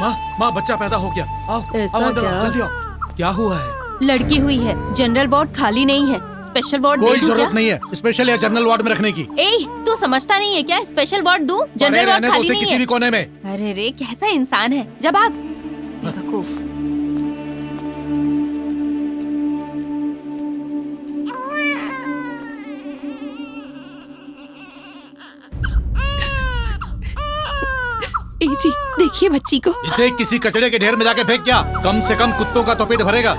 माँ बच्चा पैदा हो गया। आओ आओ अंदर आओ, जल्दी आओ। क्या हुआ है? लड़की हुई है। जनरल वार्ड खाली नहीं है। स्पेशल वार्ड कोई जरूरत नहीं है स्पेशल या जनरल वार्ड में रखने की। ए, तू समझता नहीं है क्या? स्पेशल वार्ड दूं? जनरल वार्ड खाली नहीं किसी भी कोने में। अरे रे, कैसा इंसान है। जब भाग बेवकूफ। जी देखिए बच्ची को। इसे किसी कचरे के ढेर में जाके फेंक। क्या कम से कम कुत्तों का तो पेट भरेगा।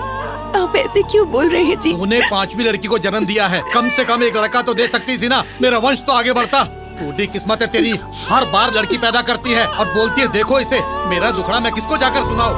आप ऐसे क्यों बोल रहे हैं जी? तूने 5वीं लड़की को जन्म दिया है, कम से कम एक लड़का तो दे सकती थी ना। मेरा वंश तो आगे बढ़ता। टूटी किस्मत है तेरी, हर बार लड़की पैदा करती है और बोलती है देखो इसे। मेरा दुखड़ा मैं किसको जाकर सुनाऊं?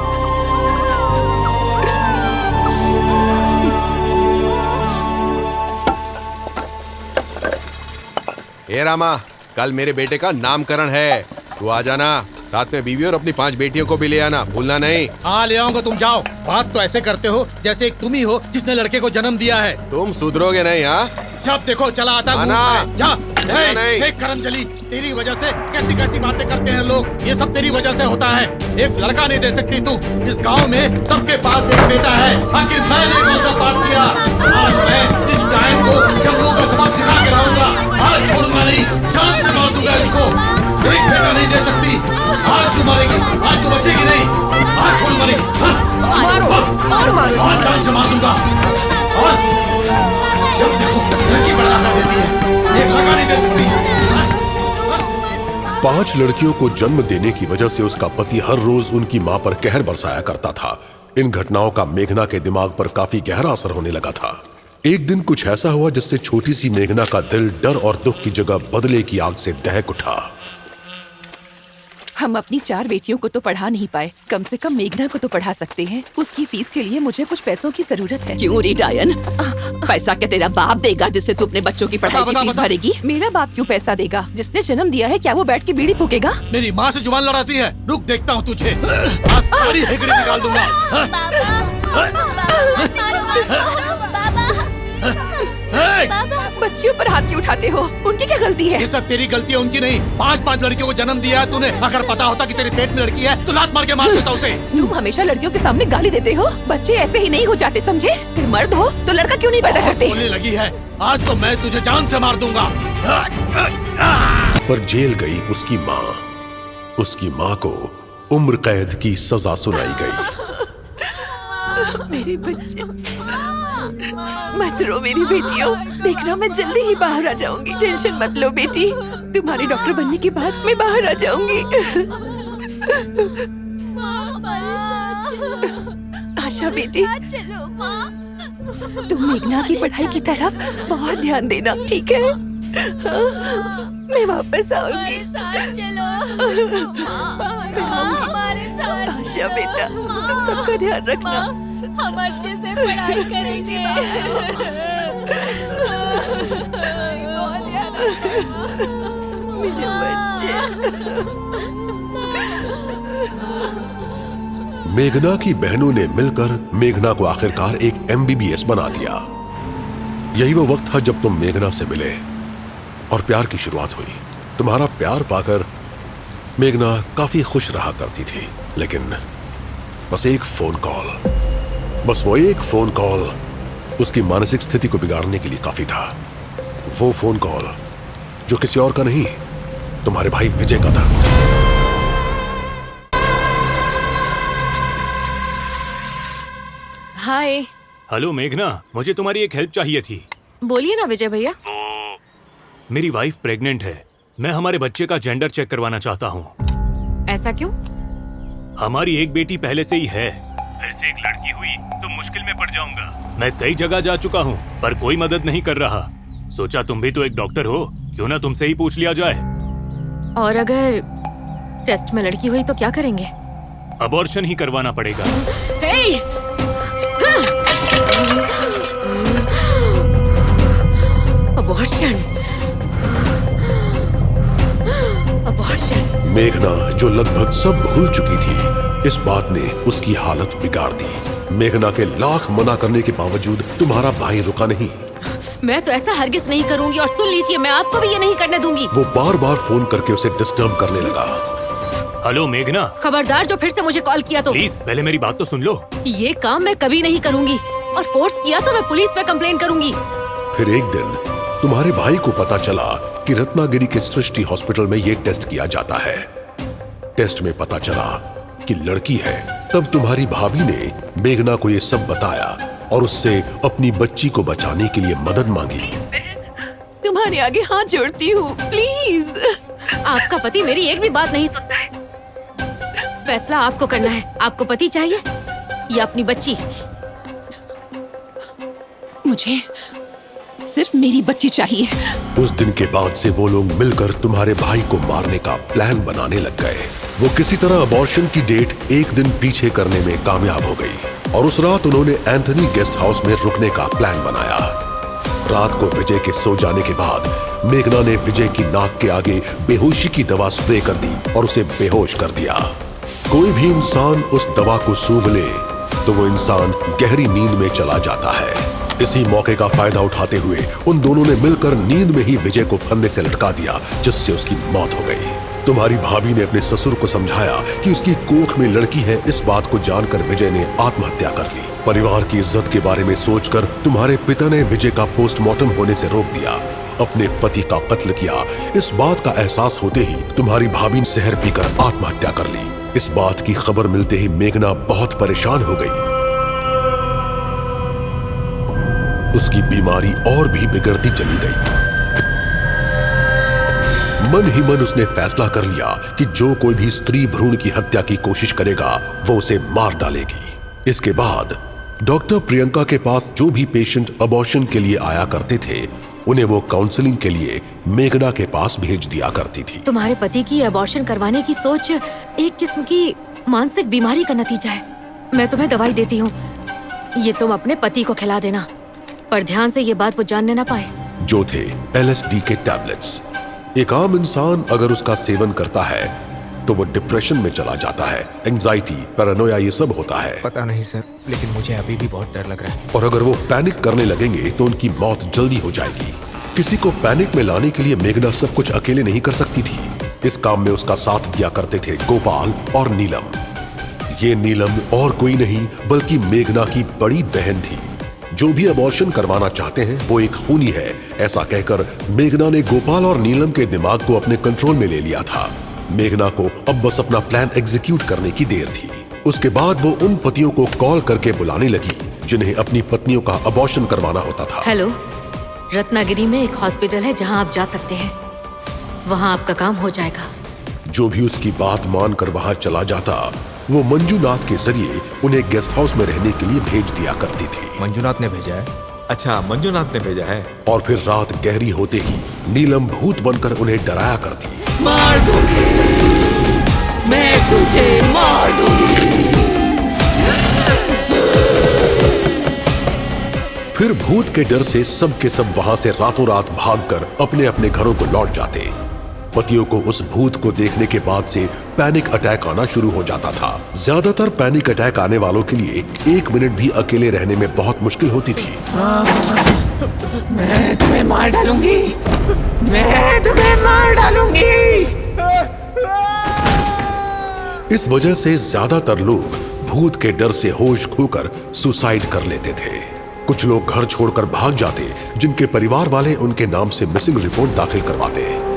हे रामा, कल मेरे बेटे का नामकरण है, तू आ जाना। साथ में बीवी और अपनी 5 बेटियों को भी ले आना, भूलना नहीं। हाँ ले आऊंगा, तुम जाओ। बात तो ऐसे करते हो जैसे एक तुम ही हो जिसने लड़के को जन्म दिया है। तुम सुधरोगे नहीं। हाँ, जब देखो चला आता जा। देख करमजली, तेरी वजह से कैसी कैसी बातें करते हैं लोग। ये सब तेरी वजह से होता है। एक लड़का नहीं दे सकती तू। इस गांव में सबके पास एक बेटा है, आखिर मैंने कौन सा पाप किया? आज मैं इस टाइम को जंगलों का सबक सिखा के रहूंगा। आज छोड़ूंगा नहीं, जान से मार दूंगा इसको। एक बेटा नहीं दे सकती, आज तू मरेगी, आज तू बचेगी नहीं। आज छोड़ूंगा नहीं, आज जान से मार दूंगा। और जब देखो लड़की पैदा कर देती है, एक लड़का नहीं दे सकती। 5 लड़कियों को जन्म देने की वजह से उसका पति हर रोज उनकी मां पर कहर बरसाया करता था। इन घटनाओं का मेघना के दिमाग पर काफी गहरा असर होने लगा था। एक दिन कुछ ऐसा हुआ जिससे छोटी सी मेघना का दिल डर और दुख की जगह बदले की आग से दहक उठा। हम अपनी 4 बेटियों को तो पढ़ा नहीं पाए, कम से कम मेघना को तो पढ़ा सकते हैं। उसकी फीस के लिए मुझे कुछ पैसों की जरूरत है। क्यों रे डायन? पैसा क्या तेरा बाप देगा जिससे तू अपने बच्चों की पढ़ाई की फीस भरेगी? मेरा बाप क्यों पैसा देगा? जिसने जन्म दिया है क्या वो बैठ के बीड़ी फूकेगा? मेरी माँ से जुबान लड़ाती है। रुक देखता हूँ तुझे, आज सारी हेकड़ी निकाल दूंगा। बच्चियों पर हाथ क्यों उठाते हो? उनकी क्या गलती है? ये सब तेरी गलती है, उनकी नहीं। 5 लड़कियों को जन्म दिया है तूने। अगर पता होता कि तेरे पेट में लड़की है तो लात मार के मार देता उसे। तुम हमेशा लड़कियों के सामने गाली देते हो। बच्चे ऐसे ही नहीं हो जाते, समझे? फिर मर्द हो तो लड़का क्यों नहीं पैदा करते? बोलने लगी है, आज तो मैं तुझे जान से मार दूंगा। पर जेल गई उसकी माँ। उसकी माँ को उम्र कैद की सजा सुनाई गई। मेरे बच्चे, मत रो मेरी बेटियों। देखना मैं जल्दी ही बाहर आ जाऊंगी। टेंशन मत लो बेटी, तुम्हारे डॉक्टर बनने के बाद मैं बाहर आ जाऊंगी। आशा बेटी, तुम मेघना की पढ़ाई की तरफ बहुत ध्यान देना, ठीक है? मैं वापस आऊंगी। आशा बेटा, तुम सबका ध्यान रखना। हम अच्छे से पढ़ाई करेंगे। बहुत ध्यान रखना मेरे बच्चे। मेघना की बहनों ने मिलकर मेघना को आखिरकार एक MBBS बना दिया। यही वो वक्त था जब तुम मेघना से मिले और प्यार की शुरुआत हुई। तुम्हारा प्यार पाकर मेघना काफी खुश रहा करती थी, लेकिन बस एक फोन कॉल, बस वो एक फोन कॉल उसकी मानसिक स्थिति को बिगाड़ने के लिए काफी था। वो फोन कॉल जो किसी और का नहीं, तुम्हारे भाई विजय का था। हाय। हेलो मेघना, मुझे तुम्हारी एक हेल्प चाहिए थी। बोलिए ना विजय भैया। मेरी वाइफ प्रेग्नेंट है। मैं हमारे बच्चे का जेंडर चेक करवाना चाहता हूँ। ऐसा क्यों? हमारी एक बेटी पहले से ही है, ऐसे एक लड़की हुई तो मुश्किल में पड़ जाऊंगा। मैं कई जगह जा चुका हूँ पर कोई मदद नहीं कर रहा। सोचा तुम भी तो एक डॉक्टर हो, क्यों ना तुमसे ही पूछ लिया जाए। और अगर टेस्ट में लड़की हुई तो क्या करेंगे? अबॉर्शन ही करवाना पड़ेगा। हे! अबॉर्शन। मेघना जो लगभग सब भूल चुकी थी, इस बात ने उसकी हालत बिगाड़ दी। मेघना के लाख मना करने के बावजूद तुम्हारा भाई रुका नहीं। मैं तो ऐसा हरगिज नहीं करूंगी, और सुन लीजिए मैं आपको भी ये नहीं करने दूंगी। वो बार बार फोन करके उसे डिस्टर्ब करने लगा। हेलो मेघना, खबरदार जो फिर से मुझे कॉल किया तो प्लीज पहले मेरी बात तो सुन लो। ये काम मैं कभी नहीं करूंगी और फोर्स किया तो मैं पुलिस में कंप्लेन करूंगी। फिर एक दिन तुम्हारे भाई को पता चला कि रत्नागिरी के सृष्टि हॉस्पिटल में ये टेस्ट किया जाता है। टेस्ट में पता चला कि लड़की है। तब तुम्हारी भाभी ने मेघना को ये सब बताया और उससे अपनी बच्ची को बचाने के लिए मदद मांगी। तुम्हारे आगे हाथ जोड़ती हूँ, प्लीज। आपका पति मेरी एक भी बात नहीं सुनता है। फैसला आपको करना है। आपको पति चाहिए या अपनी बच्ची? मुझे सिर्फ मेरी बच्ची चाहिए। उस दिन के बाद से वो लोग मिलकर तुम्हारे भाई को मारने का प्लान बनाने लग गए। वो किसी तरह अबॉर्शन की डेट एक दिन पीछे करने में कामयाब हो गई और उस रात उन्होंने एंथनी गेस्ट हाउस में रुकने का प्लान बनाया। रात को विजय के सो जाने के बाद मेघना ने विजय की नाक के आगे बेहोशी की दवा स्प्रे कर दी और उसे बेहोश कर दिया। कोई भी इंसान उस दवा को सूंघ ले तो वो इंसान गहरी नींद में चला जाता है। इसी मौके का फायदा उठाते हुए उन दोनों ने मिलकर नींद में ही विजय को फंदे से लटका दिया, जिससे उसकी मौत हो गई। तुम्हारी भाभी ने अपने ससुर को समझाया कि उसकी कोख में लड़की है। इस बात को जानकर विजय ने आत्महत्या कर ली। परिवार की इज्जत के बारे में सोचकर तुम्हारे पिता ने विजय का पोस्टमार्टम होने से रोक दिया, अपने पति का कत्ल किया। इस बात का एहसास होते ही तुम्हारी भाभी ने जहर पीकर आत्महत्या कर ली। इस बात की खबर मिलते ही मेघना बहुत परेशान हो गई। उसकी बीमारी और भी बिगड़ती चली गई। मन ही मन उसने फैसला कर लिया कि जो कोई भी स्त्री भ्रूण की हत्या की कोशिश करेगा वो उसे मार डालेगी। इसके बाद डॉक्टर प्रियंका के पास जो भी पेशेंट अबॉर्शन के लिए आया करते थे उन्हें वो काउंसलिंग के लिए मेघना के पास भेज दिया करती थी। तुम्हारे पति की अबॉर्शन करवाने की सोच एक किस्म की मानसिक बीमारी का नतीजा है। मैं तुम्हें दवाई देती हूँ, ये तुम अपने पति को खिला देना, पर ध्यान से ये बात वो जानने ना पाए। जो थे LSD के टैबलेट्स। एक आम इंसान अगर उसका सेवन करता है तो वो डिप्रेशन में चला जाता है। एंजाइटी, पैरानोया ये सब होता है। पता नहीं सर, लेकिन मुझे अभी भी बहुत डर लग रहा है। और अगर वो पैनिक करने लगेंगे तो उनकी मौत जल्दी हो जाएगी। किसी को पैनिक में लाने के लिए मेघना सब कुछ अकेले नहीं कर सकती थी। इस काम में उसका साथ दिया करते थे गोपाल और नीलम। ये नीलम और कोई नहीं बल्कि मेघना की बड़ी बहन थी। जो भी अबॉर्शन करवाना चाहते हैं वो एक खूनी है, ऐसा कहकर मेघना ने गोपाल और नीलम के दिमाग को अपने कंट्रोल में ले लिया था। मेघना को अब बस अपना प्लान एग्जीक्यूट करने की देर थी। उसके बाद वो उन पतियों को कॉल करके बुलाने लगी जिन्हें अपनी पत्नियों का अबॉर्शन करवाना होता था। हेलो, रत्नागिरी में एक हॉस्पिटल है जहां आप जा सकते हैं, वहां आपका काम हो जाएगा। जो भी उसकी बात मानकर वहां चला जाता वो मंजूनाथ के जरिए उन्हें गेस्ट हाउस में रहने के लिए भेज दिया करती थी। मंजूनाथ ने भेजा है? अच्छा, मंजूनाथ ने भेजा है। और फिर रात गहरी होते ही नीलम भूत बनकर उन्हें डराया करती। मार दूंगी, मैं तुझे मार दूंगी। फिर भूत के डर से सब के सब वहां से रातों रात भागकर अपने अपने घरों को लौट जाते। पतियों को उस भूत को देखने के बाद से पैनिक अटैक आना शुरू हो जाता था। ज्यादातर पैनिक अटैक आने वालों के लिए 1 मिनट भी अकेले रहने में बहुत मुश्किल होती थी। मैं तुम्हें मार डालूंगी, मैं तुम्हें मार डालूंगी। इस वजह से ज्यादातर लोग भूत के डर से होश खोकर सुसाइड कर लेते थे। कुछ लोग घर छोड़कर भाग जाते, जिनके परिवार वाले उनके नाम से मिसिंग रिपोर्ट दाखिल करवाते।